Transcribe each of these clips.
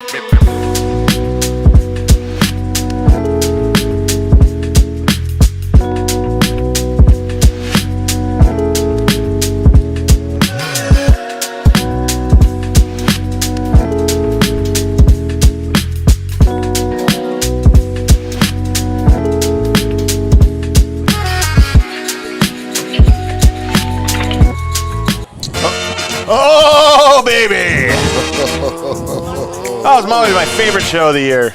Oh, baby! That was probably my favorite show of the year.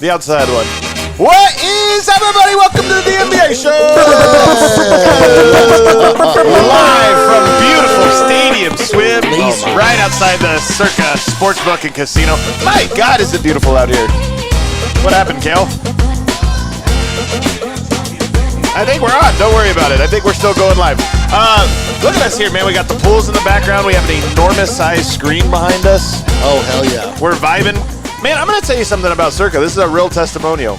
The outside one. What is everybody? Welcome to the DNVR show! Live from beautiful Stadium Swim, right outside the Circa Sportsbook and Casino. My God, is it beautiful out here. What happened, Kale? I think we're on. Don't worry about it. I think we're still going live. Look at us here, man. We got the pools in the background. We have an enormous size screen behind us. Oh, hell yeah. We're vibing. Man, I'm going to tell you something about Circa. This is a real testimonial.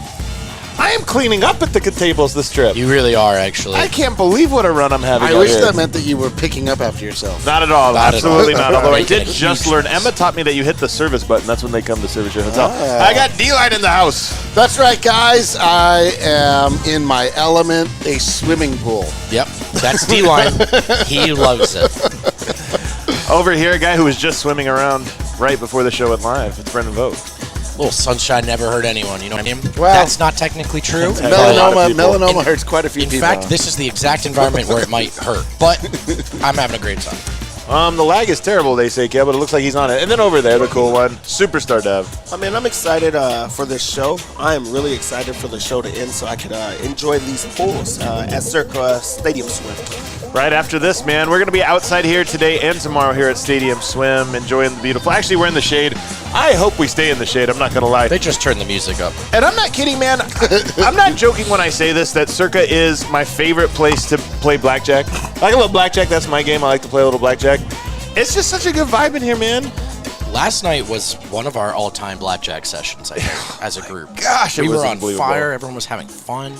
I am cleaning up at the tables this trip. You really are, actually. I can't believe what a run I'm having. I wish that meant that you were picking up after yourself. Not at all. Absolutely not. Although I did just learn. Emma taught me that you hit the service button. That's when they come to service your hotel. I got D-Line in the house. That's right, guys. I am in my element, a swimming pool. Yep. That's D-Line. He loves it. Over here, a guy who was just swimming around right before the show went live. It's Brendan Vogt. Little sunshine never hurt anyone, you know what I mean? Well, that's not technically true. Melanoma hurts quite a few people. In fact, this is the exact environment where it might hurt. But I'm having a great time. The lag is terrible, they say, Kel, but it looks like he's on it. And then over there, the cool one, Superstar Dev. I mean, I'm excited for this show. I am really excited for the show to end so I can enjoy these pools at Circa Stadium Swim. Right after this, man, we're going to be outside here today and tomorrow here at Stadium Swim, enjoying the beautiful. Actually, we're in the shade. I hope we stay in the shade. I'm not going to lie. They just turned the music up. And I'm not kidding, man. I'm not joking when I say this, that Circa is my favorite place to play blackjack. I like a little blackjack. That's my game. I like to play a little blackjack. It's just such a good vibe in here, man. Last night was one of our all-time blackjack sessions, I think, as a group. Gosh, we were on fire. Everyone was having fun.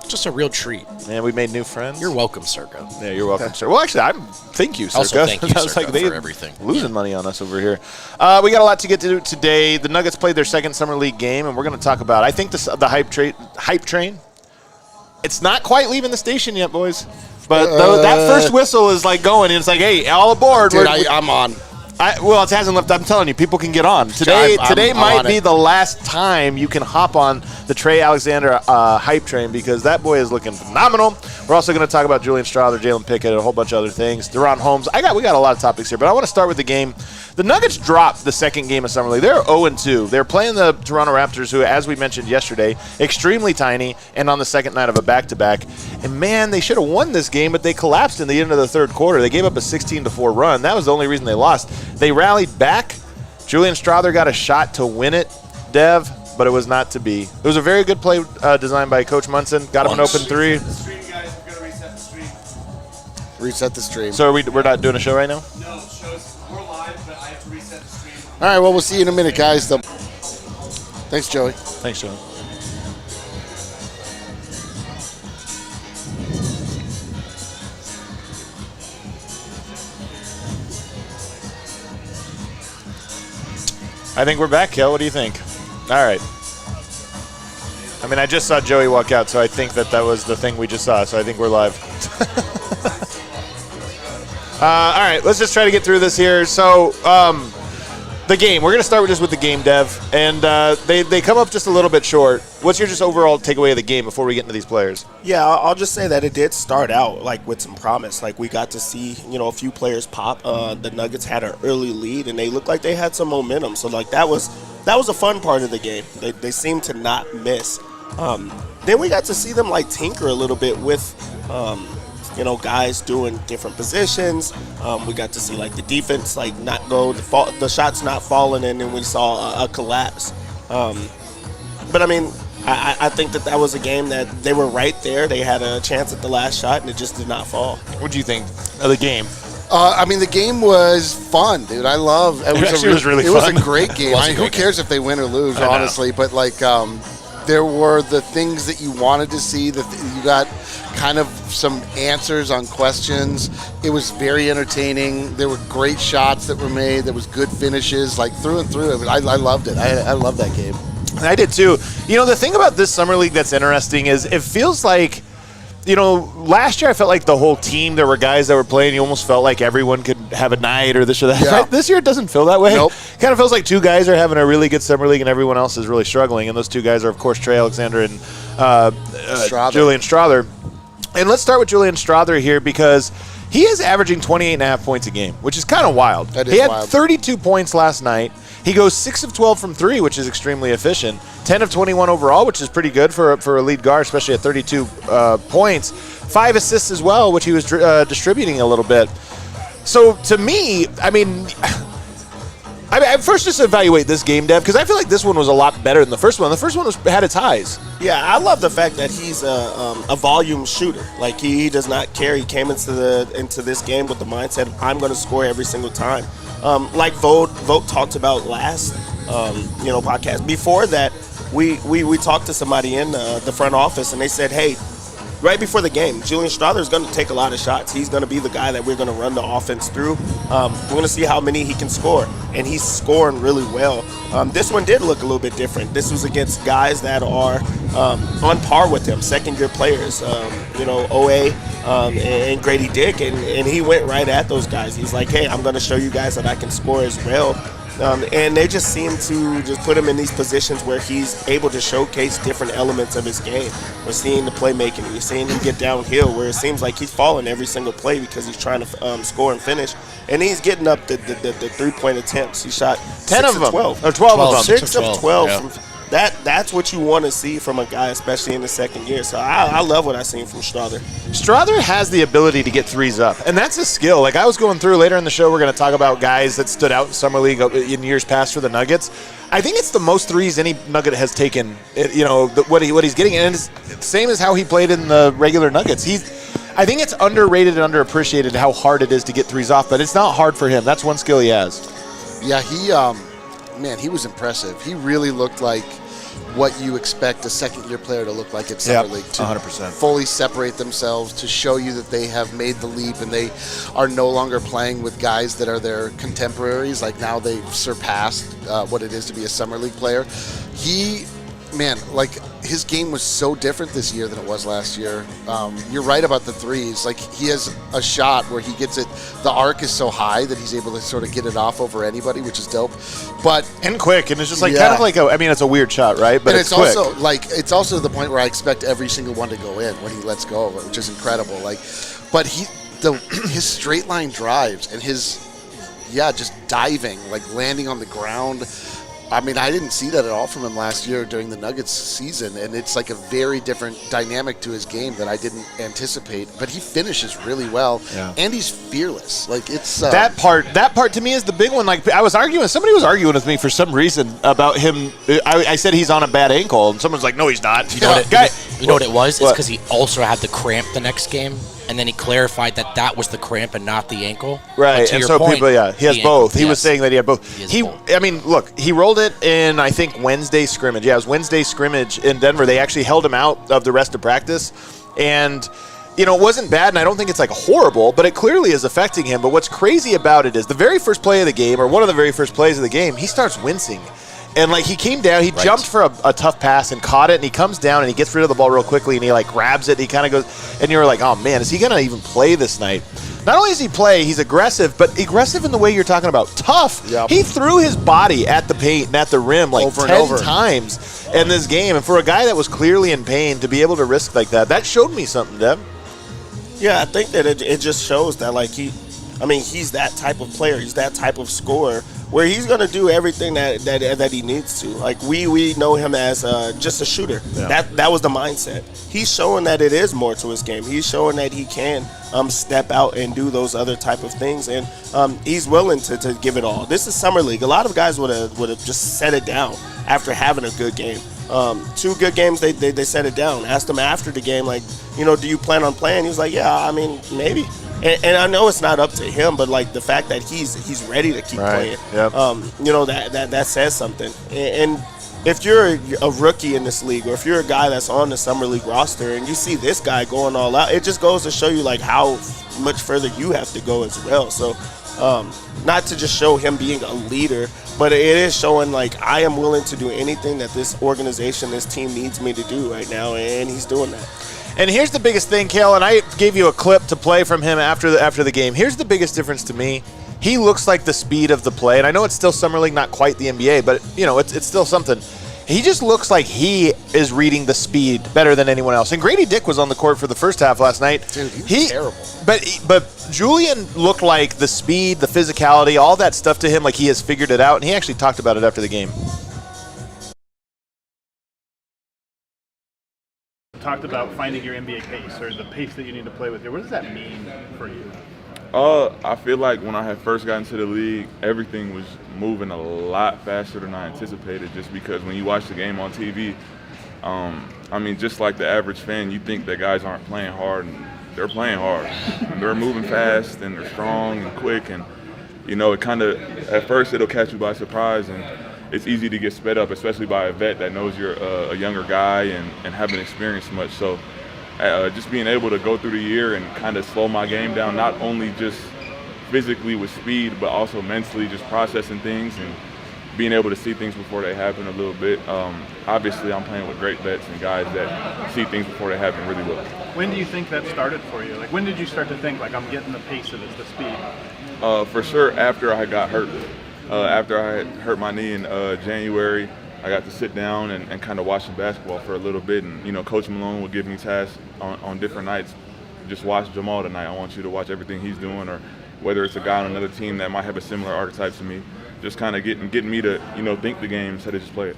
Just a real treat. Man, we made new friends. You're welcome, Circa. Yeah, you're welcome, Circa. Well, actually, thank you, Circa. Also, thank you, Circa, like for everything. Losing money on us over here. We got a lot to get to today. The Nuggets played their second Summer League game, and we're going to talk about, I think, the hype train. It's not quite leaving the station yet, boys. But that first whistle is like going, and it's like, hey, all aboard. Dude, I'm on. Well, it hasn't left. I'm telling you, people can get on. Today might be the last time you can hop on the Trey Alexander hype train because that boy is looking phenomenal. We're also going to talk about Julian Strawther, Jalen Pickett, a whole bunch of other things. Deron Holmes. We got a lot of topics here, but I want to start with the game. The Nuggets dropped the second game of Summer League. They're 0-2. They're playing the Toronto Raptors, who, as we mentioned yesterday, extremely tiny and on the second night of a back-to-back. And, man, they should have won this game, but they collapsed in the end of the third quarter. They gave up a 16-4 run. That was the only reason they lost. They rallied back. Julian Strawther got a shot to win it, Dev, but it was not to be. It was a very good play designed by Coach Munson. Got him an open three. Reset the stream. So we're not doing a show right now? No, we're live, but I have to reset the stream. All right, well, we'll see you in a minute, guys. Thanks, Joey. Thanks, Joey. I think we're back, Kel. What do you think? All right. I mean, I just saw Joey walk out, so I think that was the thing we just saw, so I think we're live. All right, let's just try to get through this here. So, the game. We're going to start with the game, Dev. And they come up just a little bit short. What's your just overall takeaway of the game before we get into these players? Yeah, I'll just say that it did start out like with some promise. Like we got to see, a few players pop. The Nuggets had an early lead, and they looked like they had some momentum. So like that was a fun part of the game. They seemed to not miss. Then we got to see them like tinker a little bit with, guys doing different positions. We got to see like the defense like not go, the shots not falling, and then we saw a collapse. But I mean, I think that was a game that they were right there. They had a chance at the last shot, and it just did not fall. What do you think of the game? I mean, the game was fun, dude. It was really fun. It was a great game. Who cares if they win or lose, honestly? But like, There were the things that you wanted to see. That you got kind of some answers on questions. It was very entertaining. There were great shots that were made. There was good finishes, like through and through. I loved it. I loved that game. I did too. The thing about this summer league that's interesting is it feels like, last year I felt like the whole team, there were guys that were playing, you almost felt like everyone could have a night or this or that. Yeah. This year it doesn't feel that way. Nope. Kind of feels like two guys are having a really good summer league and everyone else is really struggling. And those two guys are, of course, Trey Alexander and Julian Strawther. And let's start with Julian Strawther here because he is averaging 28.5 points a game, which is kind of wild. That is he had wild. 32 points last night. He goes 6 of 12 from 3, which is extremely efficient. 10 of 21 overall, which is pretty good for a lead guard, especially at 32 points. 5 assists as well, which he was distributing a little bit. So to me, I first just evaluate this game, Dev, because I feel like this one was a lot better than the first one. The first one had its highs. Yeah, I love the fact that he's a volume shooter. Like he does not care. He came into this game with the mindset of, I'm going to score every single time. Like Vogt talked about last podcast. Before that, we talked to somebody in the front office and they said, hey, right before the game, Julian Strawther is going to take a lot of shots. He's going to be the guy that we're going to run the offense through. We're going to see how many he can score, and he's scoring really well. This one did look a little bit different. This was against guys that are on par with him, second-year players, OA and Grady Dick, and he went right at those guys. He's like, hey, I'm going to show you guys that I can score as well. And they just seem to just put him in these positions where he's able to showcase different elements of his game. We're seeing the playmaking. We're seeing him get downhill where it seems like he's falling every single play because he's trying to score and finish. And he's getting up the three-point attempts. He shot 10 6 of them. 12. Or 12 of them. 6 of 12. Yeah. That's what you want to see from a guy, especially in the second year. So I love what I've seen from Strawther. Strawther has the ability to get threes up, and that's a skill. Like I was going through later in the show, we're going to talk about guys that stood out in Summer League in years past for the Nuggets. I think it's the most threes any Nugget has taken, what he's getting. And it's the same as how he played in the regular Nuggets. I think it's underrated and underappreciated how hard it is to get threes off, but it's not hard for him. That's one skill he has. Yeah, he was impressive. He really looked like what you expect a second-year player to look like at Summer League, to 100%. fully separate themselves, to show you that they have made the leap and they are no longer playing with guys that are their contemporaries. Like now they've surpassed what it is to be a Summer League player. His game was so different this year than it was last year. You're right about the threes. Like he has a shot where he gets it. The arc is so high that he's able to sort of get it off over anybody, which is dope. And quick, and it's just it's a weird shot, right? But it's quick. Also it's also to the point where I expect every single one to go in when he lets go of it, which is incredible. But his straight line drives and his just diving, like landing on the ground. I didn't see that at all from him last year during the Nuggets season, and it's like a very different dynamic to his game that I didn't anticipate. But he finishes really well, and he's fearless. Like it's that part to me is the big one. Like somebody was arguing with me for some reason about him. I said he's on a bad ankle, and someone's like, "No, he's not." You know what it was? It's because he also had the cramp the next game. And then he clarified that was the cramp and not the ankle. Right, and so point, he has both. He was saying that he had both. Look, he rolled it in, I think, Wednesday scrimmage. Yeah, it was Wednesday scrimmage in Denver. They actually held him out of the rest of practice. And, it wasn't bad, and I don't think it's, horrible, but it clearly is affecting him. But what's crazy about it is the very first play of the game, or one of the very first plays of the game, he starts wincing. And, he came down, he jumped for a tough pass and caught it, and he comes down and he gets rid of the ball real quickly, and he, grabs it, and he kind of goes, and you're like, oh, man, is he going to even play this night? Not only does he play, he's aggressive, but aggressive in the way you're talking about. Tough. Yep. He threw his body at the paint and at the rim over 10 times in this game. And for a guy that was clearly in pain to be able to risk like that showed me something, Deb. Yeah, I think that it just shows that, he's that type of player. He's that type of scorer where he's going to do everything that he needs to. We know him as just a shooter. Yeah. That was the mindset. He's showing that it is more to his game. He's showing that he can step out and do those other type of things, and he's willing to give it all. This is Summer League. A lot of guys would have just set it down after having a good game. 2 good games, they set it down. Asked him after the game, do you plan on playing? He was like, yeah, maybe. And I know it's not up to him, but the fact that he's ready to keep playing, yep. That says something. And if you're a rookie in this league, or if you're a guy that's on the summer league roster, and you see this guy going all out, it just goes to show you like how much further you have to go as well. So, not to just show him being a leader, but it is showing like I am willing to do anything that this organization, this team needs me to do right now, and he's doing that. And here's the biggest thing, Kale, and I gave you a clip to play from him after the game. Here's the biggest difference to me. He looks like the speed of the play, and I know it's still Summer League, not quite the NBA, but it's still something. He just looks like he is reading the speed better than anyone else. And Grady Dick was on the court for the first half last night. Dude, he was terrible. But Julian looked like the speed, the physicality, all that stuff to him, like he has figured it out, and he actually talked about it after the game. Talked about finding your NBA pace, or the pace that you need to play with here. What does that mean for you? I feel like when I had first gotten to the league, everything was moving a lot faster than I anticipated, just because when you watch the game on TV, just like the average fan, you think that guys aren't playing hard, and they're playing hard. And they're moving fast, and they're strong and quick, and, it kind of, at first it'll catch you by surprise, and it's easy to get sped up, especially by a vet that knows you're a younger guy and haven't experienced much. So just being able to go through the year and kind of slow my game down, not only just physically with speed, but also mentally, just processing things and being able to see things before they happen a little bit. Obviously, I'm playing with great vets and guys that see things before they happen really well. When do you think that started for you? Like, when did you start to think, like, I'm getting the pace of this, the speed? For sure, after I got hurt. After I had hurt my knee in January, I got to sit down and kind of watch some basketball for a little bit. And, Coach Malone would give me tasks on different nights. Just watch Jamal tonight. I want you to watch everything he's doing. Or whether it's a guy on another team that might have a similar archetype to me. Just kind of getting me to, think the game instead of just play it.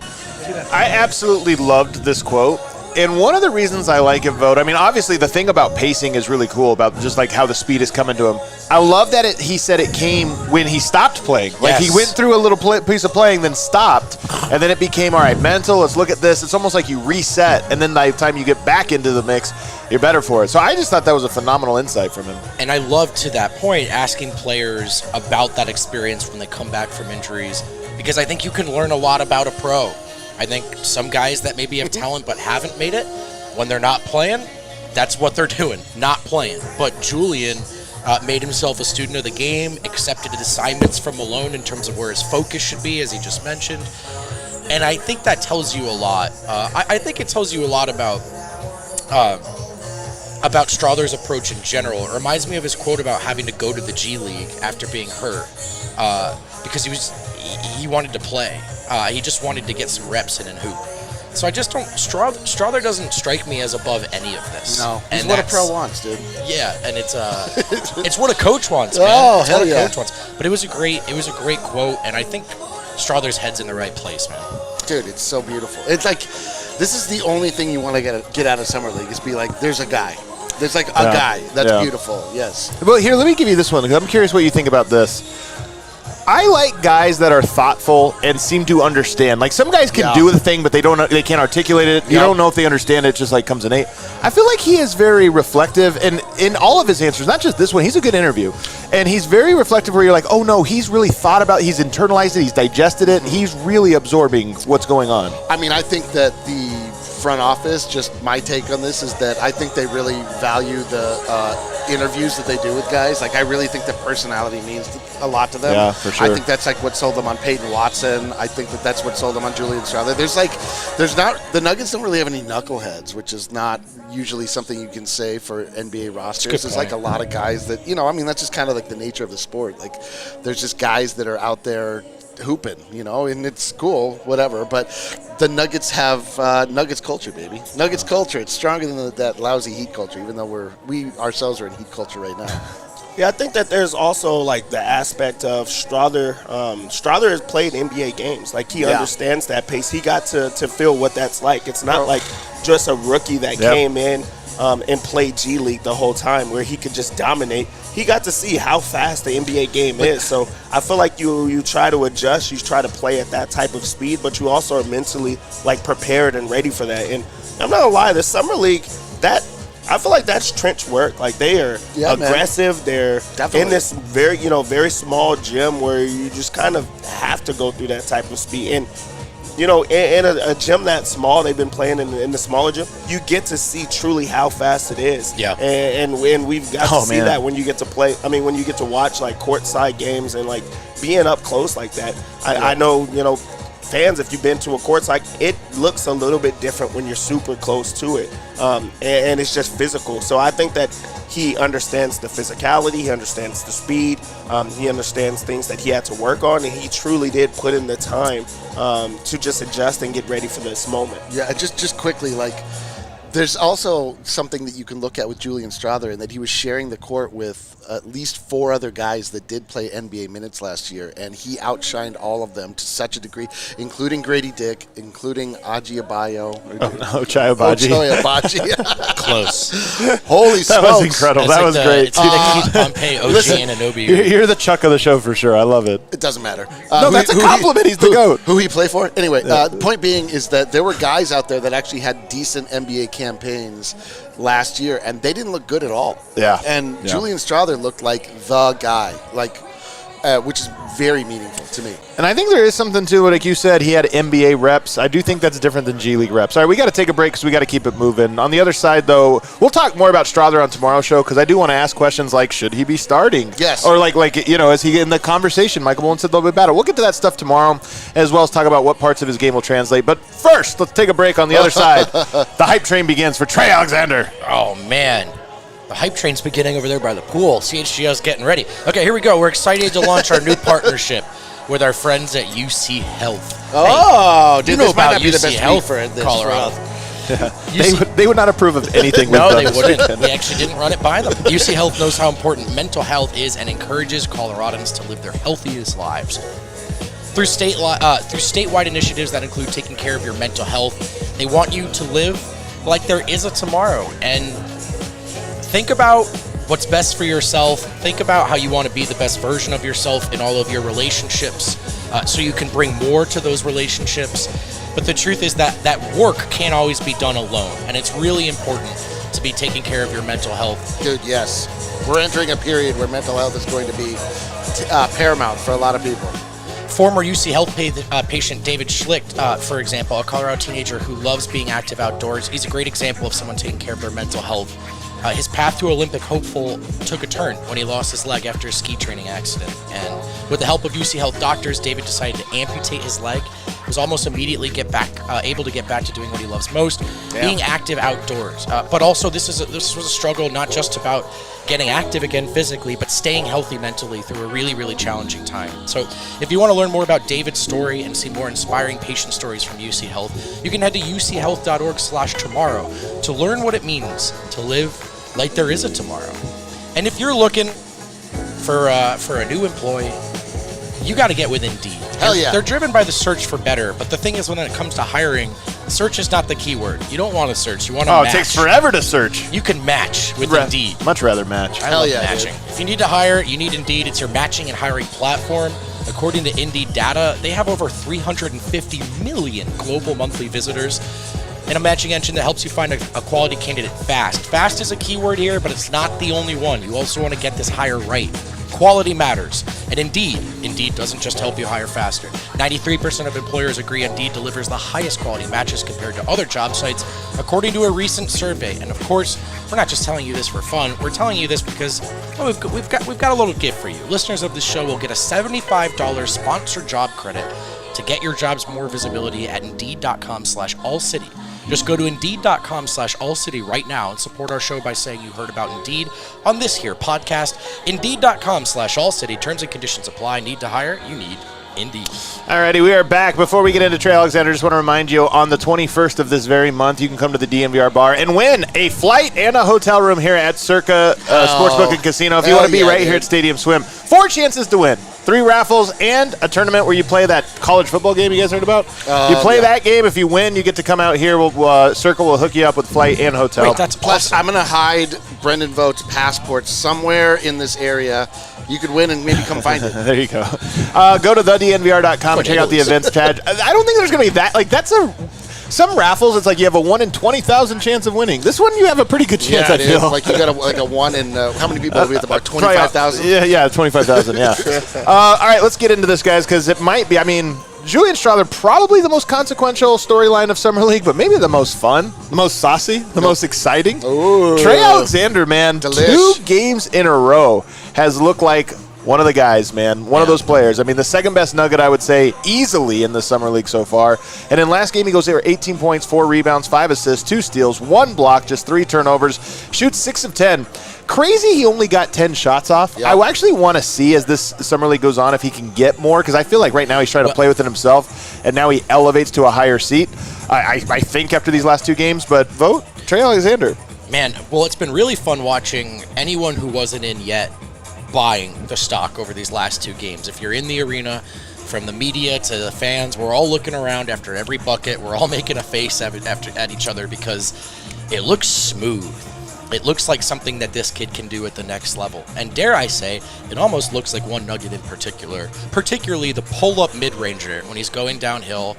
I absolutely loved this quote. And one of the reasons I like it, Vote, obviously the thing about pacing is really cool, about just like how the speed is coming to him. I love that he said it came when he stopped playing. Like he went through a little piece of playing, then stopped, and then it became, all right, mental, let's look at this. It's almost like you reset, and then by the time you get back into the mix, you're better for it. So I just thought that was a phenomenal insight from him. And I love, to that point, asking players about that experience when they come back from injuries, because I think you can learn a lot about a pro. I think some guys that maybe have talent but haven't made it, when they're not playing, that's what they're doing, not playing. But Julian made himself a student of the game, accepted assignments from Malone in terms of where his focus should be, as he just mentioned. And I think that tells you a lot. I think it tells you a lot about Strawther's approach in general. It reminds me of his quote about having to go to the G League after being hurt, because he wanted to play. He just wanted to get some reps in and hoop. So I just don't. Strawther doesn't strike me as above any of this. No, he's what a pro wants, dude. Yeah, and it's it's what a coach wants, man. Oh, it's hell what a yeah. coach wants. But it was a great quote, and I think Strawther's head's in the right place, man. Dude, it's so beautiful. It's like, this is the only thing you want to get out of Summer League, is be like, there's a guy. There's like a guy. That's beautiful. Yes. Well, here, let me give you this one, because I'm curious what you think about this. I like guys that are thoughtful and seem to understand. Like, some guys can do the thing, but they can't articulate it. You don't know if they understand it. It just like comes innate. I feel like he is very reflective, and in all of his answers, not just this one. He's a good interview, and he's very reflective. Where you're like, oh no, he's really thought about it. He's internalized it. He's digested it. He's really absorbing what's going on. I think that the front office, just my take on this, is that I think they really value the interviews that they do with guys. Like, I really think that personality means a lot to them. Yeah, for sure. I think that's like what sold them on Peyton Watson. I think that that's what sold them on Julian Strawther. The Nuggets don't really have any knuckleheads, which is not usually something you can say for NBA rosters. There's like a lot of guys that, that's just kind of like the nature of the sport. Like, there's just guys that are out there hooping, and it's cool, whatever. But the Nuggets have Nuggets culture, baby. Nuggets culture. It's stronger than that lousy Heat culture, even though we ourselves are in Heat culture right now. Yeah, I think that there's also like the aspect of Strawther. Strawther has played NBA games. Like, he understands that pace. He got to feel what that's like. It's not like just a rookie that came in and played G League the whole time, where he could just dominate. He got to see how fast the NBA game is. So I feel like you try to adjust, you try to play at that type of speed, but you also are mentally like prepared and ready for that. And I'm not gonna lie, the Summer League, I feel like that's trench work. Like, they are aggressive. Man. They're in this very small gym where you just kind of have to go through that type of speed. And in a gym that small, they've been playing in the smaller gym, you get to see truly how fast it is. Yeah. And we've got to see that when you get to play. I mean, when you get to watch like courtside games and like being up close like that. I know, fans, if you've been to a courtside, it looks a little bit different when you're super close to it. And it's just physical. So I think that he understands the physicality, he understands the speed, he understands things that he had to work on, and he truly did put in the time to just adjust and get ready for this moment. Yeah, just quickly, there's also something that you can look at with Julian Strawther, and that he was sharing the court with at least 4 other guys that did play NBA minutes last year, and he outshined all of them to such a degree, including Grady Dick, including Aji Abayo. Ochai Agbaji. Close. Holy smokes. That was incredible. That was great. It's Keith Pompey, OG Anunoby. You're the Chuck of the show for sure. I love it. It doesn't matter. No, that's a compliment. He's the GOAT. Who he play for? Anyway, the point being is that there were guys out there that actually had decent NBA campaigns last year, and they didn't look good at all. Yeah. And Julian Strawther looked like the guy, which is very meaningful to me. And I think there is something to it. Like you said, he had NBA reps. I do think that's different than G League reps. All right, we got to take a break because we got to keep it moving. On the other side, though, we'll talk more about Strawther on tomorrow's show because I do want to ask questions like, should he be starting? Yes. Or is he in the conversation? Michael Mullen said a little bit about it. We'll get to that stuff tomorrow, as well as talk about what parts of his game will translate. But first, let's take a break. On the other side, the hype train begins for Trey Alexander. Oh, man. The hype train's beginning over there by the pool. CHGO's getting ready. Okay, here we go. We're excited to launch our new partnership with our friends at UC Health. Oh, you know about UC Health for this, Colorado. They would not approve of anything. No, they wouldn't. We actually didn't run it by them. UC Health knows how important mental health is and encourages Coloradans to live their healthiest lives. Through statewide initiatives that include taking care of your mental health, they want you to live like there is a tomorrow. And think about what's best for yourself. Think about how you want to be the best version of yourself in all of your relationships so you can bring more to those relationships. But the truth is that work can't always be done alone, and it's really important to be taking care of your mental health. Dude, yes. We're entering a period where mental health is going to be paramount for a lot of people. Former UC Health patient David Schlicht, for example, a Colorado teenager who loves being active outdoors. He's a great example of someone taking care of their mental health. His path to Olympic hopeful took a turn when he lost his leg after a ski training accident. And with the help of UC Health doctors, David decided to amputate his leg. He was almost immediately able to get back to doing what he loves most, being active outdoors. But also, this was a struggle not just about getting active again physically, but staying healthy mentally through a really, really challenging time. So if you want to learn more about David's story and see more inspiring patient stories from UC Health, you can head to uchealth.org/tomorrow to learn what it means to live like there is a tomorrow. And if you're looking for a new employee, you got to get with Indeed. Hell yeah. They're driven by the search for better, but the thing is, when it comes to hiring, search is not the keyword. You don't want to search. You want to match. It takes forever to search. You can match with Indeed. Much rather match. I love matching. Dude. If you need to hire, you need Indeed. It's your matching and hiring platform. According to Indeed data, they have over 350 million global monthly visitors, and a matching engine that helps you find a quality candidate fast. Fast is a keyword here, but it's not the only one. You also want to get this hire right. Quality matters. And Indeed doesn't just help you hire faster. 93% of employers agree Indeed delivers the highest quality matches compared to other job sites, according to a recent survey. And of course, we're not just telling you this for fun. We're telling you this because we've got a little gift for you. Listeners of this show will get a $75 sponsored job credit to get your jobs more visibility at Indeed.com/AllCity. Just go to Indeed.com/AllCity right now and support our show by saying you heard about Indeed on this here podcast. Indeed.com/AllCity. Terms and conditions apply. Need to hire? You need Indeed. Alrighty, we are back. Before we get into Trey Alexander, just want to remind you, on the 21st of this very month, you can come to the DNVR bar and win a flight and a hotel room here at Circa Sportsbook and Casino. If you want to be here at Stadium Swim, 4 chances to win. 3 raffles and a tournament where you play that college football game you guys heard about. You play that game. If you win, you get to come out here. Circle will hook you up with flight and hotel. Wait, that's Plus, I'm going to hide Brendan Vogt's passport somewhere in this area. You could win and maybe come find it. There you go. Go to thednvr.com and check out the events tab. I don't think there's going to be that. That's some raffles, it's like you have a 1 in 20,000 chance of winning. This one, you have a pretty good chance, I feel. Like you got a 1 in, how many people have we had? About 25,000? Yeah, 25,000, yeah. All right, let's get into this, guys, because it might be, Julian Strawther, probably the most consequential storyline of Summer League, but maybe the most fun, the most saucy, the most exciting. Ooh. Trey Alexander, man, Delish. 2 games in a row has looked like one of the guys, man, one of those players. I mean, the second best Nugget, I would say, easily in the Summer League so far. And in last game, he goes there 18 points, 4 rebounds, 5 assists, 2 steals, 1 block, just 3 turnovers, shoots 6 of 10. Crazy he only got 10 shots off. Yep. I actually want to see as this Summer League goes on if he can get more, because I feel like right now he's trying to play with it himself, and now he elevates to a higher seat, I think, after these last 2 games. But vote Trey Alexander. Man, well, it's been really fun watching anyone who wasn't in yet buying the stock over these last 2 games. If you're in the arena, from the media to the fans, we're all looking around after every bucket. We're all making a face at each other because it looks smooth. It looks like something that this kid can do at the next level. And dare I say, it almost looks like one Nugget in particular, particularly the pull-up mid-ranger when he's going downhill.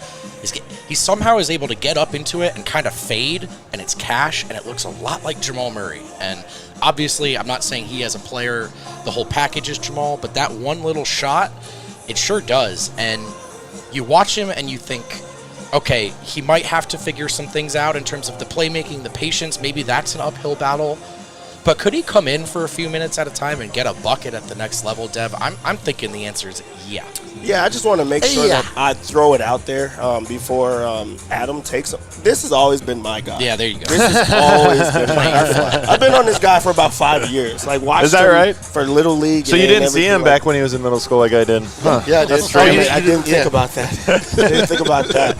He somehow is able to get up into it and kind of fade, and it's cash, and it looks a lot like Jamal Murray. And obviously, I'm not saying he as a player, the whole package is Jamal, but that one little shot, it sure does. And you watch him and you think, okay, he might have to figure some things out in terms of the playmaking, the patience. Maybe that's an uphill battle. But could he come in for a few minutes at a time and get a bucket at the next level, Dev? I'm thinking the answer is yeah. Yeah, I just want to make sure that I throw it out there before Adam takes it. This has always been my guy. Yeah, there you go. This has always been my guy. I've been on this guy for about 5 years. Like, watched Is that him right? for Little League. So you didn't see him back when he was in middle school like I did? Huh. Yeah, that's strange. I didn't think about that. I didn't think about that.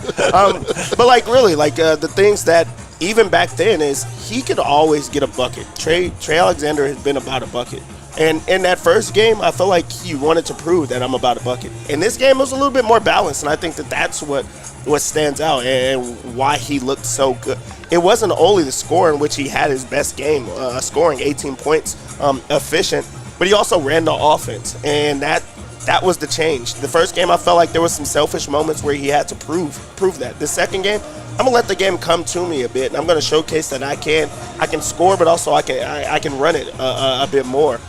But, like, really, like, the things that even back then is he could always get a bucket. Trey Alexander has been about a bucket. And in that first game, I felt like he wanted to prove that I'm about a bucket. In this game, it was a little bit more balanced, and I think that that's what stands out and why he looked so good. It wasn't only the score in which he had his best game, scoring 18 points, efficient, but he also ran the offense, and that was the change. The first game, I felt like there was some selfish moments where he had to prove that. The second game, I'm gonna let the game come to me a bit, and I'm gonna showcase that I can score, but also I can run it a bit more.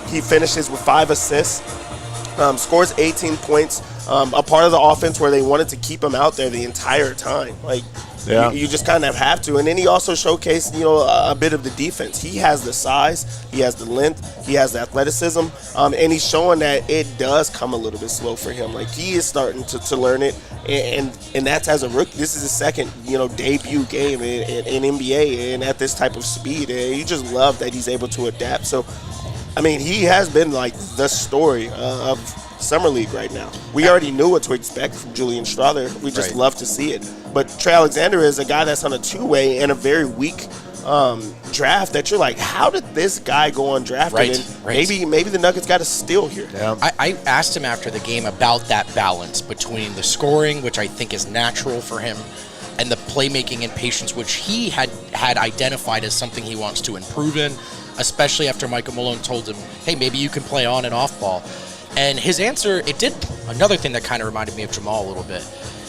He finishes with 5 assists, scores 18 points, a part of the offense where they wanted to keep him out there the entire time. Like, you just kind of have to. And then he also showcased, a bit of the defense. He has the size, he has the length, he has the athleticism, and he's showing that it does come a little bit slow for him. Like, he is starting to learn it, and that's as a rookie. This is his second, debut game in NBA, and at this type of speed. And you just love that he's able to adapt. So, I mean, he has been like the story of Summer League right now. We already knew what to expect from Julian Strawther. We just love to see it. But Trey Alexander is a guy that's on a 2-way and a very weak draft that you're like, how did this guy go undrafted? Right. And maybe the Nuggets got a steal here. Yeah. I asked him after the game about that balance between the scoring, which I think is natural for him, and the playmaking and patience, which he had identified as something he wants to improve in, especially after Michael Malone told him, hey, maybe you can play on and off ball. And his answer, it did another thing that kind of reminded me of Jamal a little bit.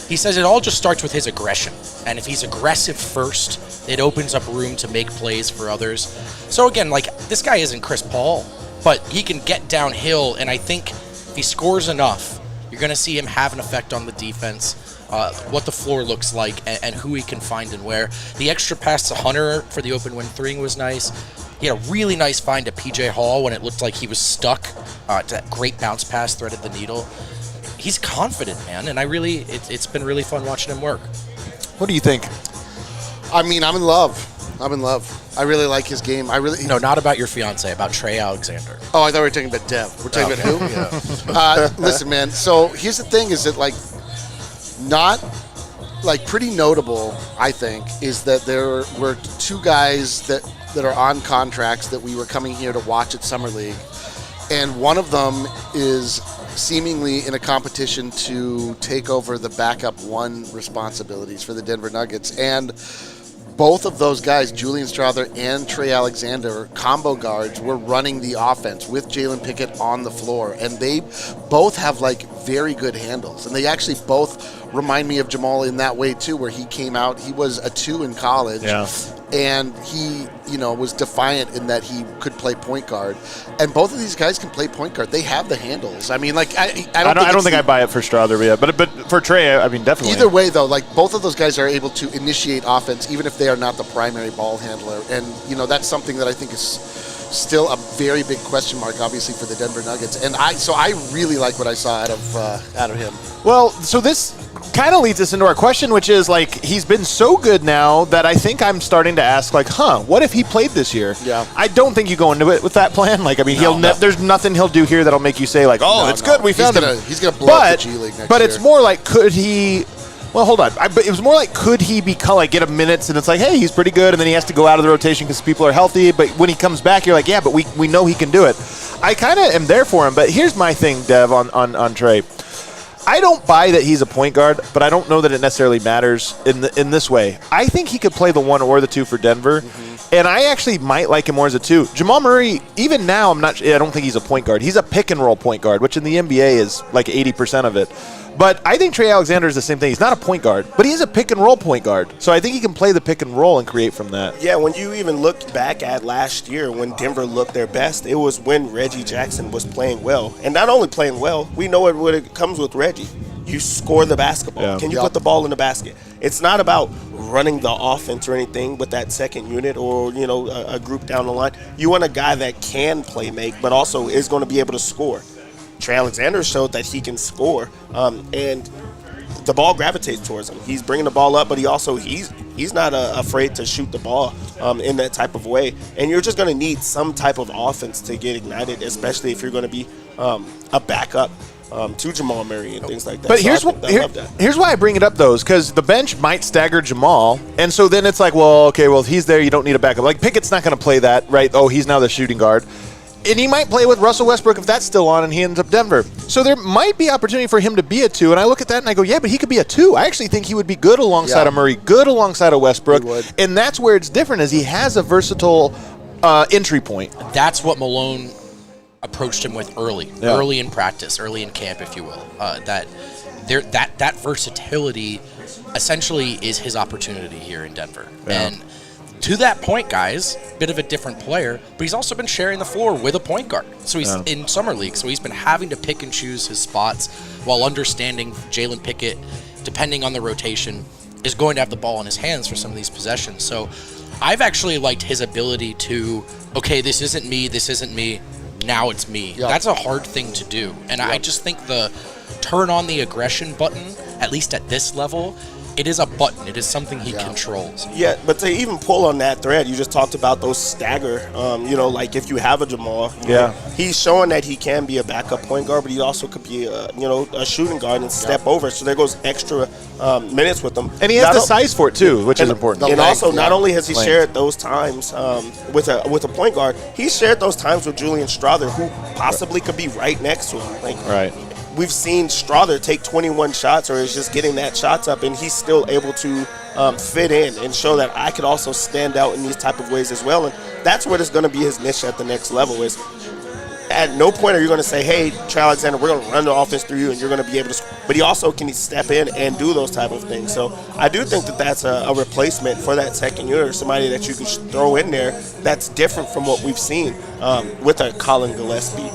He says it all just starts with his aggression. And if he's aggressive first, it opens up room to make plays for others. So again, like, this guy isn't Chris Paul, but he can get downhill. And I think if he scores enough, you're going to see him have an effect on the defense, what the floor looks like, and who he can find and where. The extra pass to Hunter for the open win 3 was nice. He had a really nice find to P.J. Hall when it looked like he was stuck. That great bounce pass threaded the needle. He's confident, man, and it's been really fun watching him work. What do you think? I mean, I'm in love. I really like his game. No, not about your fiance, about Trey Alexander. Oh, I thought we were talking about Dev. We're talking about who? Listen, man. So here's the thing: is that pretty notable? I think is that there were 2 guys that are on contracts that we were coming here to watch at Summer League, and one of them is seemingly in a competition to take over the backup 1 responsibilities for the Denver Nuggets. And both of those guys, Julian Strawther and Trey Alexander, combo guards, were running the offense with Jalen Pickett on the floor. And they both have very good handles. And they actually both remind me of Jamal in that way, too, where he came out. He was a 2 in college. Yeah. And he, was defiant in that he could play point guard. And both of these guys can play point guard. They have the handles. I mean, like, I don't think I buy it for Strawther yet. But for Trey, I mean, definitely. Either way, though, like, both of those guys are able to initiate offense, even if they are not the primary ball handler. And, that's something that I think is still a very big question mark, obviously, for the Denver Nuggets. And I really like what I saw out of him. Well, so this kind of leads us into our question, which is, like, he's been so good now that I think I'm starting to ask, like, what if he played this year? Yeah. I don't think you go into it with that plan. Like, I mean, there's nothing he'll do here that'll make you say, like, good, we found him. He's going to blow up the G League next year. But it's more like, could he... Well, hold on. But it was more like, could he become, like, get him minutes, and it's like, hey, he's pretty good, and then he has to go out of the rotation because people are healthy. But when he comes back, you're like, yeah, but we know he can do it. I kind of am there for him. But here's my thing, Dev, on Trey. I don't buy that he's a point guard, but I don't know that it necessarily matters in this way. I think he could play the 1 or the 2 for Denver, and I actually might like him more as a 2. Jamal Murray, even now, I don't think he's a point guard. He's a pick-and-roll point guard, which in the NBA is like 80% of it. But I think Trey Alexander is the same thing. He's not a point guard, but he is a pick-and-roll point guard. So I think he can play the pick-and-roll and create from that. Yeah, when you even look back at last year when Denver looked their best, it was when Reggie Jackson was playing well. And not only playing well, we know what it comes with Reggie. You score the basketball. Yeah. Can you put the ball in the basket? It's not about running the offense or anything with that second unit or, a group down the line. You want a guy that can play make, but also is going to be able to score. Trey Alexander showed that he can score, and the ball gravitates towards him. He's bringing the ball up, but he's not afraid to shoot the ball in that type of way. And you're just going to need some type of offense to get ignited, especially if you're going to be a backup to Jamal Murray and things like that. But so here's why I bring it up, though, is because the bench might stagger Jamal, and so then it's like, if he's there, you don't need a backup. Like, Pickett's not going to play that, right? Oh, he's now the shooting guard. And he might play with Russell Westbrook if that's still on and he ends up Denver. So there might be opportunity for him to be a 2. And I look at that and I go, yeah, but he could be a 2. I actually think he would be good alongside of Murray, good alongside of Westbrook. And that's where it's different, is he has a versatile entry point. That's what Malone approached him with early in practice, early in camp, if you will. That versatility essentially is his opportunity here in Denver. Yeah. And to that point, guys, bit of a different player, but he's also been sharing the floor with a point guard. So he's in summer league, so he's been having to pick and choose his spots while understanding Jalen Pickett, depending on the rotation, is going to have the ball in his hands for some of these possessions. So I've actually liked his ability to, this isn't me, now it's me. Yep. That's a hard thing to do. And I just think the turn on the aggression button, at least at this level, it is a button. It is something he controls. Yeah, but to even pull on that thread, you just talked about those stagger. Like if you have a Jamal, he's showing that he can be a backup point guard, but he also could be a shooting guard and step over. So there goes extra minutes with him. And he has the size for it too, which is important. And also, not only has he shared those times with a point guard, he's shared those times with Julian Strawther, who possibly could be right next to him. Right. We've seen Strawther take 21 shots or is just getting that shots up, and he's still able to fit in and show that I could also stand out in these type of ways as well. And that's what is going to be his niche at the next level. Is at no point are you going to say, hey, Trey Alexander, we're going to run the offense through you and you're going to be able to – but he also can step in and do those type of things. So I do think that that's a replacement for that second unit, or somebody that you can throw in there that's different from what we've seen with a Colin Gillespie,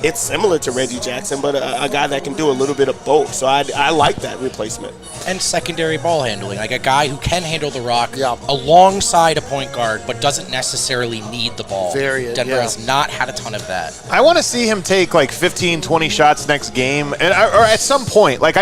it's similar to Reggie Jackson, but a guy that can do a little bit of both. So I like that replacement. And secondary ball handling, like a guy who can handle the rock alongside a point guard, but doesn't necessarily need the ball. Denver has not had a ton of that. I want to see him take like 15, 20 shots next game, or at some point. Like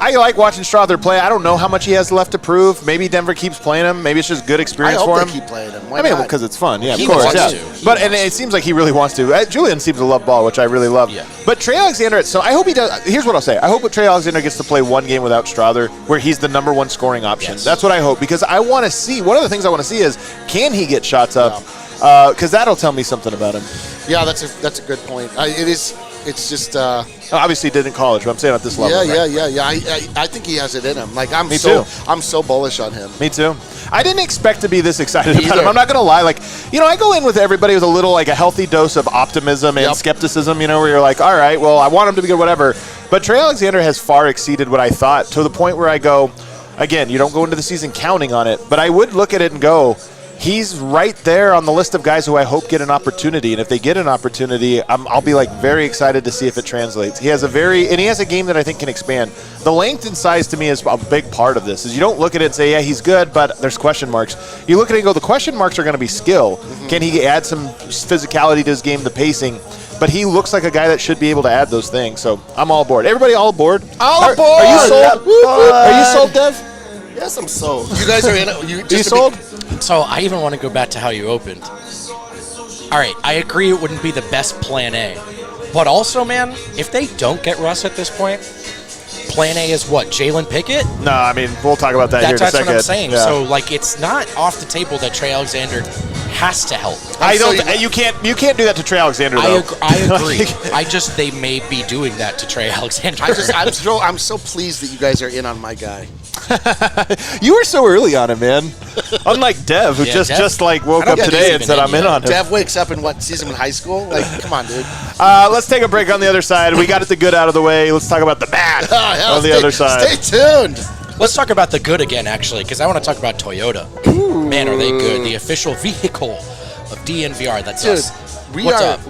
I like watching Strawther play. I don't know how much he has left to prove. Maybe Denver keeps playing him. Maybe it's just good experience for him. I hope they keep playing him. Why not? Because it's fun. Yeah, he of course. Wants to. But it seems like he really wants to. Julian seems to love ball, which I really love. Yeah. But Trey Alexander, I hope he does. Here's what I'll say. I hope Trey Alexander gets to play one game without Strawther, where he's the number one scoring option. Yes. That's what I hope, because I want to see. One of the things I want to see is, can he get shots up? Because that'll tell me something about him. Yeah, that's a good point. It is. It's just obviously did in college, but I'm saying at this level. Yeah. I think he has it in him. Like I'm so bullish on him. Me too. I didn't expect to be this excited about him. I'm not gonna lie. Like, I go in with everybody with a little, like, a healthy dose of optimism and skepticism. Where you're like, all right, well, I want him to be good, whatever. But Trey Alexander has far exceeded what I thought, to the point where I go, again, you don't go into the season counting on it, but I would look at it and go, he's right there on the list of guys who I hope get an opportunity. And if they get an opportunity, I'll be, like, very excited to see if it translates. He has a game that I think can expand. The length and size to me is a big part of this. Is you don't look at it and say, yeah, he's good, but there's question marks. You look at it and go, the question marks are going to be skill. Mm-hmm. Can he add some physicality to his game, the pacing? But he looks like a guy that should be able to add those things. So I'm all aboard. Everybody all aboard? All aboard! Are you sold? Are you sold, Dev? Yes, I'm sold. You guys are in it. You sold? So I even want to go back to how you opened. All right, I agree it wouldn't be the best plan A. But also, man, if they don't get Russ at this point, plan A is what, Jalen Pickett? No, I mean, we'll talk about that here in a second. That's what I'm saying. Yeah. So, like, it's not off the table that Trey Alexander has to help. You can't do that to Trey Alexander, though. I agree. They may be doing that to Trey Alexander. I'm so pleased that you guys are in on my guy. You were so early on him, man. Unlike Dev, who just woke up today and said, I'm in on him. Dev wakes up in sees him in high school? Like, come on, dude. Let's take a break on the other side. We got the good out of the way. Let's talk about the bad on the other side. Stay tuned. Let's talk about the good again, actually, because I want to talk about Toyota. Ooh. Man, are they good. The official vehicle of DNVR. That's us.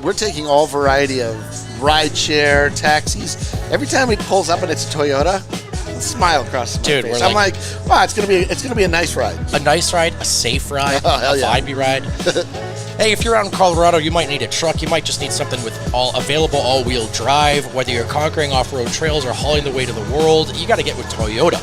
We're taking all variety of rideshare, taxis. Every time he pulls up and it's a Toyota, smile across my face. I'm like, wow, it's gonna be a nice ride. A nice ride, a safe ride, a vibey ride. Hey, if you're out in Colorado, you might need a truck. You might just need something with available all-wheel drive. Whether you're conquering off-road trails or hauling the way to the world, you got to get with Toyota.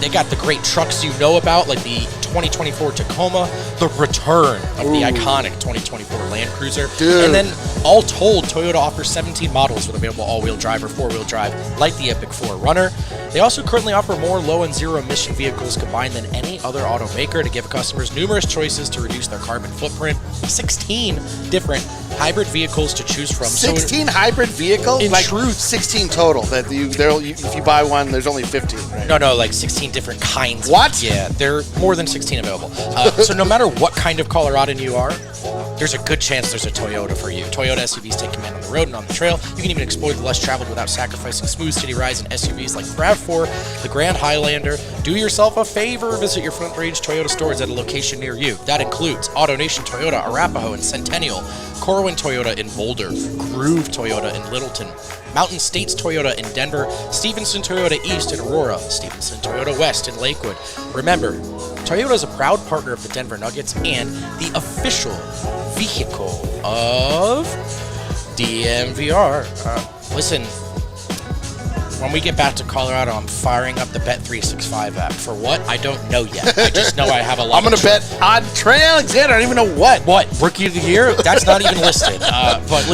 They got the great trucks you know about, like the 2024 Tacoma, the return of the iconic 2024 Land Cruiser. Dude. And then, all told, Toyota offers 17 models with available all-wheel drive or four-wheel drive, like the Epic 4Runner. They also currently offer more low and zero-emission vehicles combined than any other automaker to give customers numerous choices to reduce their carbon footprint. 16 different hybrid vehicles to choose from. 16 hybrid vehicles? In truth, 16 total. That if you buy one, there's only 15. Right? No, like 16 different kinds. What? Yeah, there are more than 16 available. So no matter what kind of Coloradan you are, there's a good chance there's a Toyota for you. Toyota SUVs take command on the road and on the trail. You can even explore the less traveled without sacrificing smooth city rides in SUVs like the RAV4, the Grand Highlander. Do yourself a favor, visit your Front Range Toyota stores at a location near you. That includes AutoNation Toyota, Arapahoe and Centennial, Corwin Toyota in Boulder, Groove Toyota in Littleton, Mountain States Toyota in Denver, Stevenson Toyota East in Aurora, Stevenson Toyota West in Lakewood. Remember, Toyota is a proud partner of the Denver Nuggets and the official vehicle of DNVR. Listen, when we get back to Colorado, I'm firing up the Bet365 app. For what? I don't know yet. I just know I have a lot. I'm going to bet on Trey Alexander. I don't even know what. What? Rookie of the year? That's not even listed. But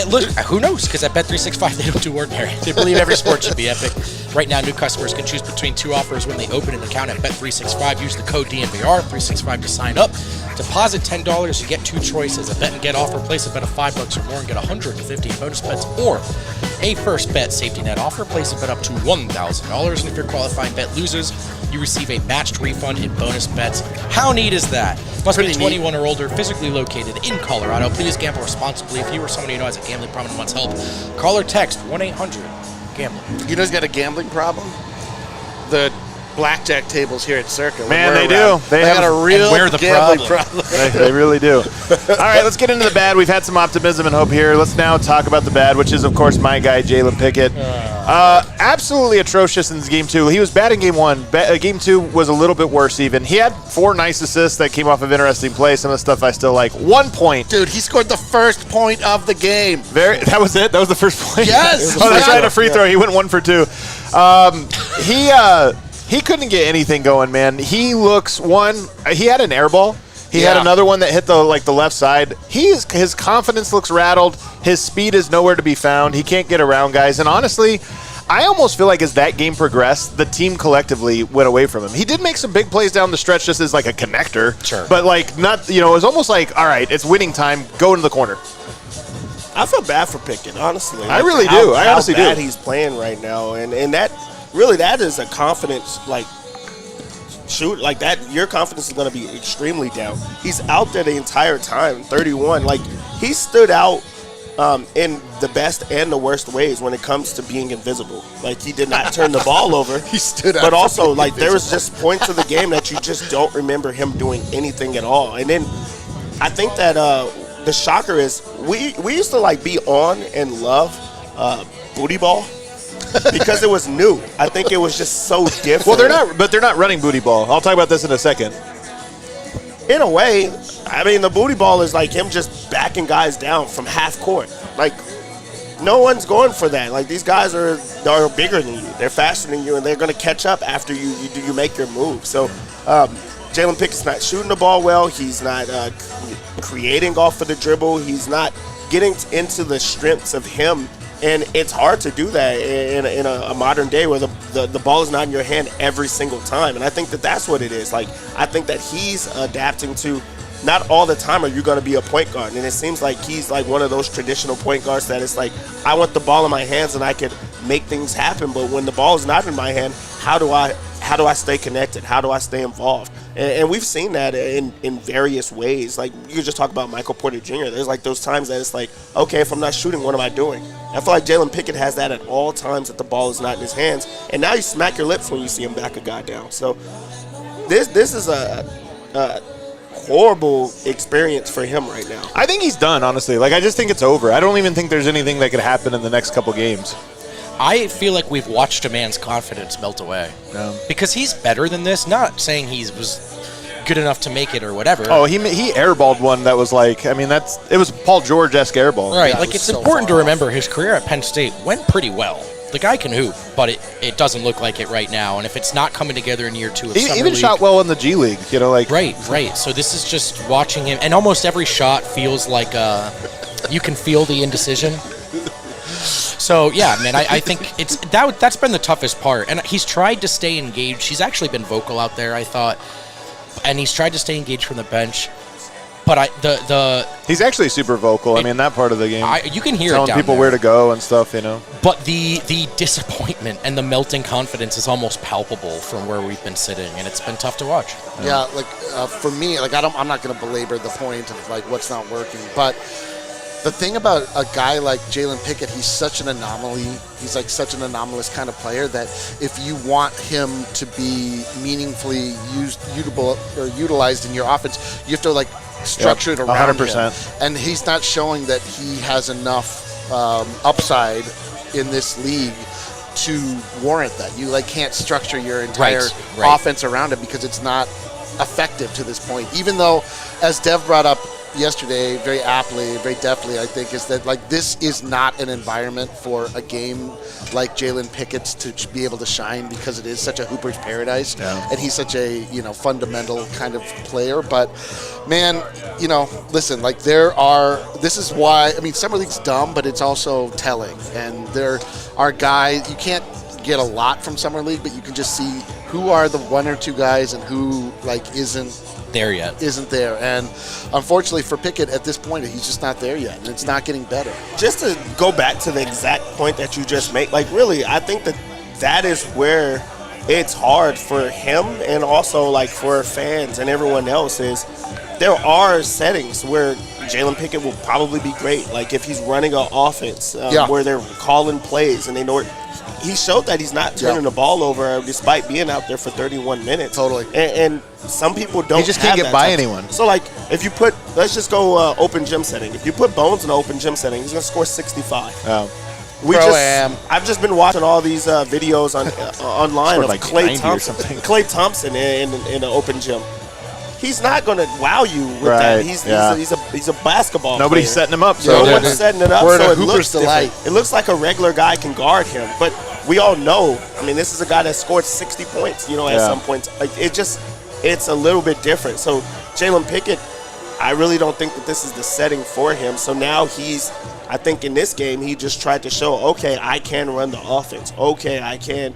look, who knows? Because at Bet365, they don't do ordinary. They believe every sport should be epic. Right now, new customers can choose between two offers when they open an account at Bet365. Use the code DNVR365 to sign up. Deposit $10, you get two choices: a bet and get offer, place a bet of $5 or more and get $150 in bonus bets, or a first bet safety net offer, place a bet up to $1,000. And if you're qualifying bet losers, you receive a matched refund in bonus bets. How neat is that? Must be 21 or older, physically located in Colorado. Please gamble responsibly. If you or someone you know has a gambling problem and wants help, call or text 1-800-GAMBLER. You know who's got a gambling problem? The blackjack tables here at Circa. Man, they do. They got a real gambling problem. They really do. All right, let's get into the bad. We've had some optimism and hope here. Let's now talk about the bad, which is, of course, my guy, Jalen Pickett. Absolutely atrocious in Game 2. He was bad in Game 1. Game 2 was a little bit worse even. He had 4 nice assists that came off of interesting plays. Some of the stuff I still like. 1 point. Dude, he scored the first point of the game. That was it? That was the first point? Yes. That's right, a free throw. He went 1 for 2. He couldn't get anything going, man. He had an air ball. He had another one that hit the left side. His confidence looks rattled. His speed is nowhere to be found. He can't get around guys. And honestly, I almost feel like as that game progressed, the team collectively went away from him. He did make some big plays down the stretch just as like a connector. Sure. But not, it was almost like, all right, it's winning time. Go into the corner. I feel bad for Pickett, honestly. I really do. I honestly do. How bad he's playing right now, and that is a confidence shoot like that. Your confidence is going to be extremely down. He's out there the entire time, 31. Like he stood out in the best and the worst ways when it comes to being invisible. Like he did not turn the ball over. He stood out. But also, like there was just points of the game that you just don't remember him doing anything at all. And then I think that the shocker is we used to like be on and love booty ball because it was new. I think it was just so different. Well, they're not running booty ball. I'll talk about this in a second. In a way, I mean, the booty ball is like him just backing guys down from half court. Like, no one's going for that. Like, these guys are bigger than you. They're faster than you, and they're going to catch up after you make your move. So, Jalen Pickett's not shooting the ball well. He's not creating off of the dribble. He's not getting into the strengths of him. And it's hard to do that in a modern day where the ball is not in your hand every single time. And I think that that's what it is. Like, I think that he's adapting to not all the time are you going to be a point guard. And it seems like he's like one of those traditional point guards that it's like, I want the ball in my hands and I can make things happen. But when the ball is not in my hand, how do I stay connected? How do I stay involved? And we've seen that in various ways. Like, you just talk about Michael Porter Jr. There's like those times that it's like, okay, if I'm not shooting, what am I doing? I feel like Jalen Pickett has that at all times that the ball is not in his hands. And now you smack your lips when you see him back a guy down. So this is a horrible experience for him right now. I think he's done, honestly. Like, I just think it's over. I don't even think there's anything that could happen in the next couple games. I feel like we've watched a man's confidence melt away. Because he's better than this. Not saying he was good enough to make it or whatever. Oh, he airballed one that was like, I mean, it was Paul George-esque airball. Right, Yeah, like it's so important to far remember his career at Penn State went pretty well. The guy can hoop, but it doesn't look like it right now. And if it's not coming together in year 2 of He Summer even League, shot well in the G League, you know, like. Right. So this is just watching him, and almost every shot feels like you can feel the indecision. So yeah, man, I think that's been the toughest part, and he's tried to stay engaged. He's actually been vocal out there, I thought, and he's tried to stay engaged from the bench. But he's actually super vocal. I mean, that part of the game, you can hear telling it down people there. where to go and stuff, you know. But the disappointment and the melting confidence is almost palpable from where we've been sitting, and it's been tough to watch. Yeah, like for me, like I'm not going to belabor the point of like what's not working, but the thing about a guy like Jalen Pickett, he's such an anomaly. He's like such an anomalous kind of player that if you want him to be meaningfully utilized in your offense, you have to like structure it around 100%. him. And he's not showing that he has enough upside in this league to warrant that. You like can't structure your entire offense around him because it's not effective to this point. Even though, as Dev brought up yesterday, very aptly, very deftly, I think, is that like this is not an environment for a game like Jalen Pickett's to be able to shine because it is such a hooper's paradise, and he's such a fundamental kind of player. But man, listen, like this is why, I mean, Summer League's dumb, but it's also telling, and there are guys you can't get a lot from Summer League, but you can just see who are the one or two guys and who like isn't there. And unfortunately for Pickett at this point, he's just not there yet, and it's not getting better. Just to go back to the exact point that you just made, like really, I think that is where it's hard for him and also like for fans and everyone else is there are settings where Jalen Pickett will probably be great. Like if he's running an offense where they're calling plays and they know he showed that he's not turning the ball over despite being out there for 31 minutes. Totally. And some people don't. He just can't get by anyone. So like if you let's just go open gym setting. If you put Bones in an open gym setting, he's gonna score 65. Oh. I've just been watching all these videos online of like Klay Thompson in an open gym. He's not going to wow you with that. He's a basketball Nobody's player. setting him up. So no one's setting it up. We're so a hooper's delight. It looks like a regular guy can guard him, but we all know. I mean, this is a guy that scored 60 points. At some points, like it's a little bit different. So Jalen Pickett, I really don't think that this is the setting for him. So now I think in this game, he just tried to show, okay, I can run the offense. Okay, I can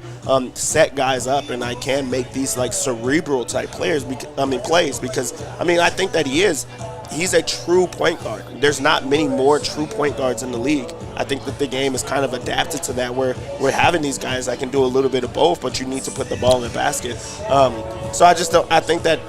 set guys up, and I can make these like cerebral type plays because I think that he is he's a true point guard. There's not many more true point guards in the league. I think that the game is kind of adapted to that, where we're having these guys that can do a little bit of both, but you need to put the ball in the basket. So I think that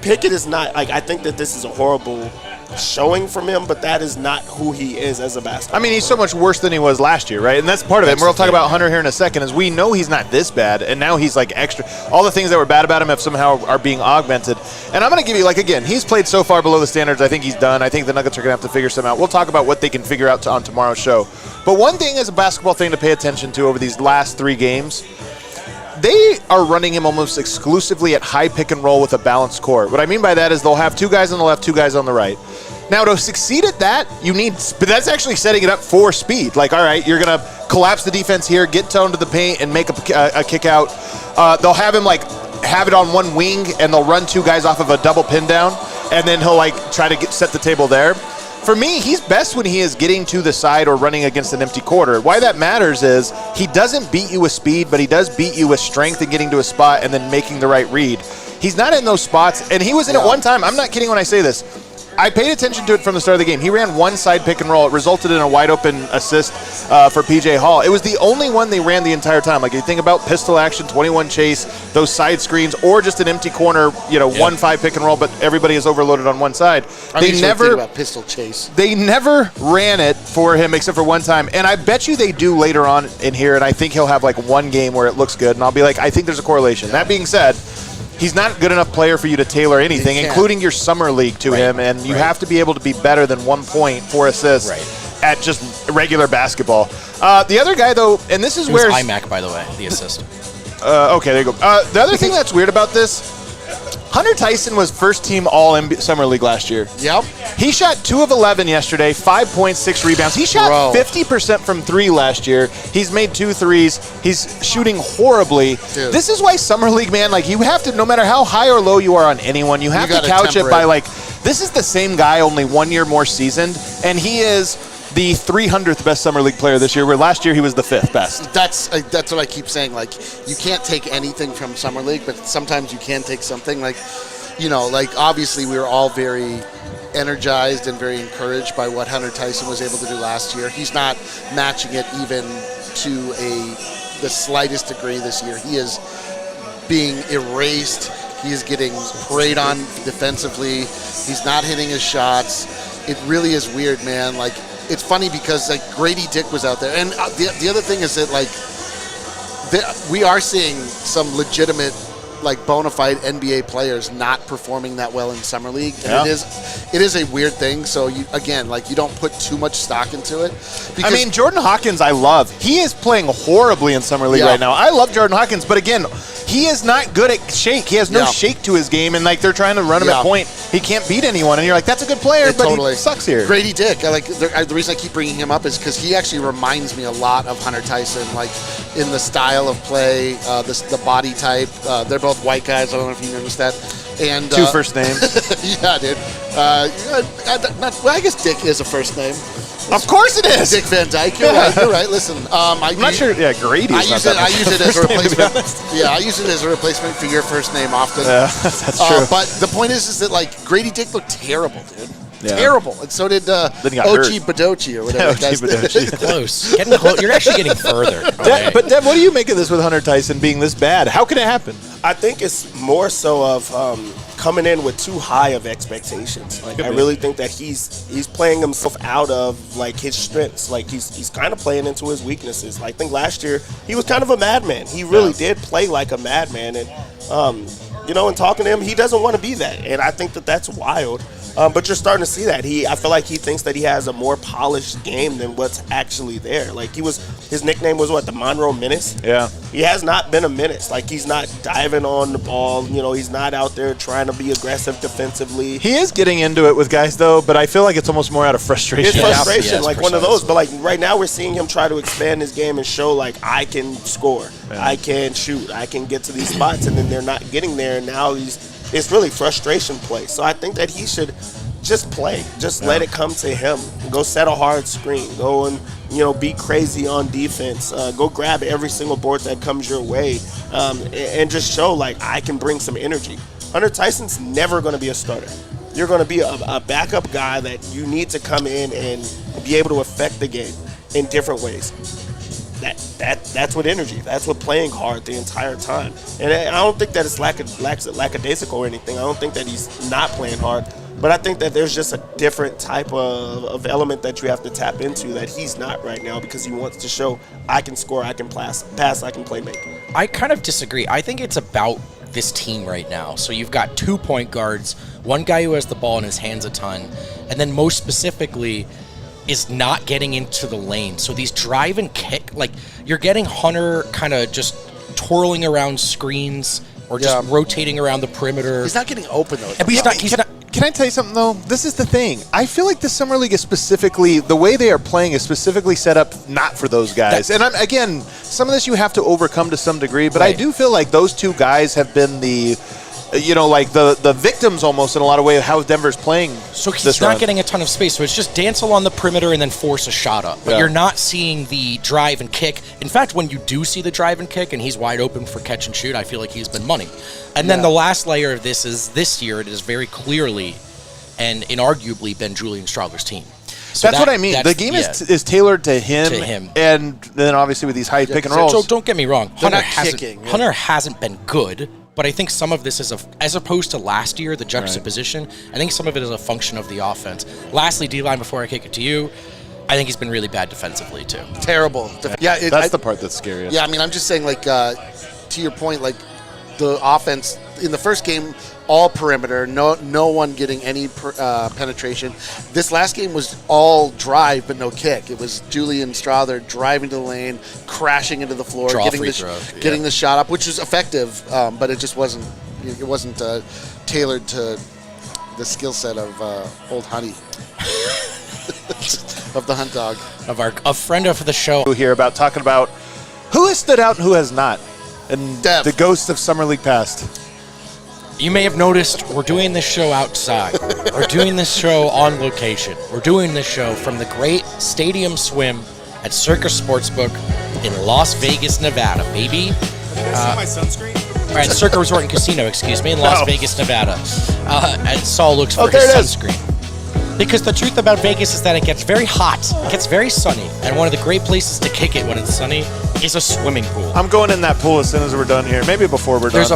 Pickett is not, like, I think that this is a horrible showing from him, but that is not who he is as a basketball player. He's so much worse than he was last year, right? And that's part of it. And we'll talk about Hunter here in a second, is we know he's not this bad, and now he's like extra. All the things that were bad about him have somehow are being augmented. And I'm going to give you, like, again, he's played so far below the standards. I think he's done. I think the Nuggets are going to have to figure something out. We'll talk about what they can figure out on tomorrow's show. But one thing is a basketball thing to pay attention to over these last 3 games. They are running him almost exclusively at high pick and roll with a balanced court. What I mean by that is they'll have 2 guys on the left, 2 guys on the right. Now, to succeed at that, but that's actually setting it up for speed. Like, all right, you're going to collapse the defense here, get toned to the paint, and make a kick out. They'll have him, like, have it on one wing, and they'll run 2 guys off of a double pin down, and then he'll, like, try to set the table there. For me, he's best when he is getting to the side or running against an empty quarter. Why that matters is he doesn't beat you with speed, but he does beat you with strength and getting to a spot and then making the right read. He's not in those spots, and he was in it one time. I'm not kidding when I say this. I paid attention to it from the start of the game. He ran one side pick and roll. It resulted in a wide-open assist for P.J. Hall. It was the only one they ran the entire time. Like, you think about pistol action, 21 chase, those side screens, or just an empty corner, 1-5 pick and roll, but everybody is overloaded on one side. They never think about pistol chase. They never ran it for him except for one time. And I bet you they do later on in here, and I think he'll have, like, one game where it looks good, and I'll be like, I think there's a correlation. That being said, he's not a good enough player for you to tailor anything, including your summer league to him, and you have to be able to be better than 1 point, 4 assists at just regular basketball. The other guy, though, and this is where IMAC, by the way, the assist. Okay, there you go. The other thing that's weird about this, Hunter Tyson was first team all Summer League last year. Yep. He shot 2 of 11 yesterday, 5 points, 6 rebounds. He shot 50% from 3 last year. He's made 2 threes. He's shooting horribly. Dude. This is why Summer League, man, like, you have to, no matter how high or low you are on anyone, you have to couch it by, like, this is the same guy, only 1 year more seasoned, and he is the 300th best Summer League player this year, where last year he was the 5th best. That's what I keep saying. Like, you can't take anything from Summer League, but sometimes you can take something. Like, obviously we were all very energized and very encouraged by what Hunter Tyson was able to do last year. He's not matching it even to the slightest degree this year. He is being erased. He is getting preyed on defensively. He's not hitting his shots. It really is weird, man. Like, it's funny because, like, Grady Dick was out there. And the other thing is that, like, we are seeing some legitimate, like, bona fide NBA players not performing that well in Summer League. And it is a weird thing. So, you don't put too much stock into it. Jordan Hawkins, I love. He is playing horribly in Summer League right now. I love Jordan Hawkins, but again, he is not good at shake. He has no shake to his game, and, like, they're trying to run him at point. He can't beat anyone, and you're like, that's a good player, but he sucks here. Grady Dick, the reason I keep bringing him up is because he actually reminds me a lot of Hunter Tyson, like, in the style of play, the body type. They're both white guys. I don't know if you noticed that. And 2 first names. Yeah, dude. I guess Dick is a first name. Of course it is. Dick Van Dyke. You're right. Listen, I'm not sure. Yeah, Grady. I use it as a replacement. I use it as a replacement for your first name often. Yeah, that's true. But the point is that, like, Grady Dick looked terrible, dude. Yeah. Terrible. And so did Ochi Badochi or whatever. Close. Getting close. You're actually getting further. But Dev, what do you make of this with Hunter Tyson being this bad? How can it happen? I think it's more so of coming in with too high of expectations. Like, I really think that he's playing himself out of, like, his strengths. Like, he's kind of playing into his weaknesses. Like, I think last year he was kind of a madman. He really did play like a madman, and in talking to him, he doesn't want to be that, and I think that that's wild. But you're starting to see that. I feel like he thinks that he has a more polished game than what's actually there. Like, his nickname was the Monroe Menace? Yeah. He has not been a menace. Like, he's not diving on the ball. He's not out there trying to be aggressive defensively. He is getting into it with guys, though, but I feel like it's almost more out of frustration. It's frustration, like one of those. But, like, right now we're seeing him try to expand his game and show, like, I can score. Yeah. I can shoot. I can get to these spots, and then they're not getting there, and now it's really frustration play. So I think that he should just play. Just let it come to him. Go set a hard screen. Go and, be crazy on defense. Go grab every single board that comes your way, and just show, like, I can bring some energy. Hunter Tyson's never going to be a starter. You're going to be a backup guy that you need to come in and be able to affect the game in different ways. That's what energy. That's what playing hard the entire time. And I don't think that it's lackadaisical or anything. I don't think that he's not playing hard. But I think that there's just a different type of element that you have to tap into that he's not right now, because he wants to show, I can score, I can pass, I can play make. I kind of disagree. I think it's about this team right now. So you've got 2 point guards, one guy who has the ball in his hands a ton, and then most specifically is not getting into the lane. So these drive and kick, like you're getting Hunter kind of just twirling around screens or just rotating around the perimeter. He's not getting open though. But he's not. Can I tell you something, though? This is the thing. I feel like the Summer League is specifically, the way they are playing is specifically set up not for those guys. And again, some of this you have to overcome to some degree, but I do feel like those 2 guys have been the, the victims almost in a lot of ways of how Denver's playing. So he's not getting a ton of space. So it's just dance along the perimeter and then force a shot up. But you're not seeing the drive and kick. In fact, when you do see the drive and kick and he's wide open for catch and shoot, I feel like he's been money. And then the last layer of this is this year it is very clearly and inarguably been Julian Strawther's team. So that's what I mean. The game is tailored to him. And then obviously with these high pick and rolls. So don't get me wrong. Hunter hasn't been good. But I think some of this is, as opposed to last year, the juxtaposition, I think some of it is a function of the offense. Lastly, D-line, before I kick it to you, I think he's been really bad defensively, too. Terrible. That's the part that's scariest. Yeah, I mean, I'm just saying, like, to your point, like, the offense, in the first game, all perimeter, no one getting any penetration. This last game was all drive but no kick. It was Julian Strawther driving to the lane, crashing into the floor, getting the shot up, which was effective, but it just wasn't. It wasn't tailored to the skill set of old Honey, of the Hunt Dog, of a friend of the show here about talking about who has stood out and who has not, and the ghosts of Summer League past. You may have noticed we're doing this show outside. We're doing this show on location. We're doing this show from the great Stadium Swim at Circus Sportsbook in Las Vegas, Nevada, baby. Did I see my sunscreen? All right, Circa Resort and Casino, in Las Vegas, Nevada. And Saul looks for his sunscreen. Because the truth about Vegas is that it gets very hot, it gets very sunny, and one of the great places to kick it when it's sunny is a swimming pool. I'm going in that pool as soon as we're done here. Maybe before we're done.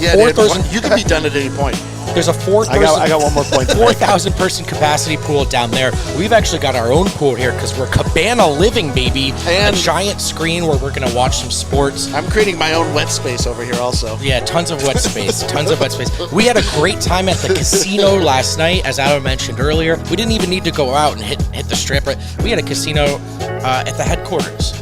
You can be done at any point. There's a 4,000. I got one more point. 4,000 person capacity pool down there. We've actually got our own pool here because we're cabana living, baby. And a giant screen where we're going to watch some sports. I'm creating my own wet space over here also. Yeah, tons of wet space. We had a great time at the casino last night, as Adam mentioned earlier. We didn't even need to go out and hit the strip. We had a casino at the headquarters.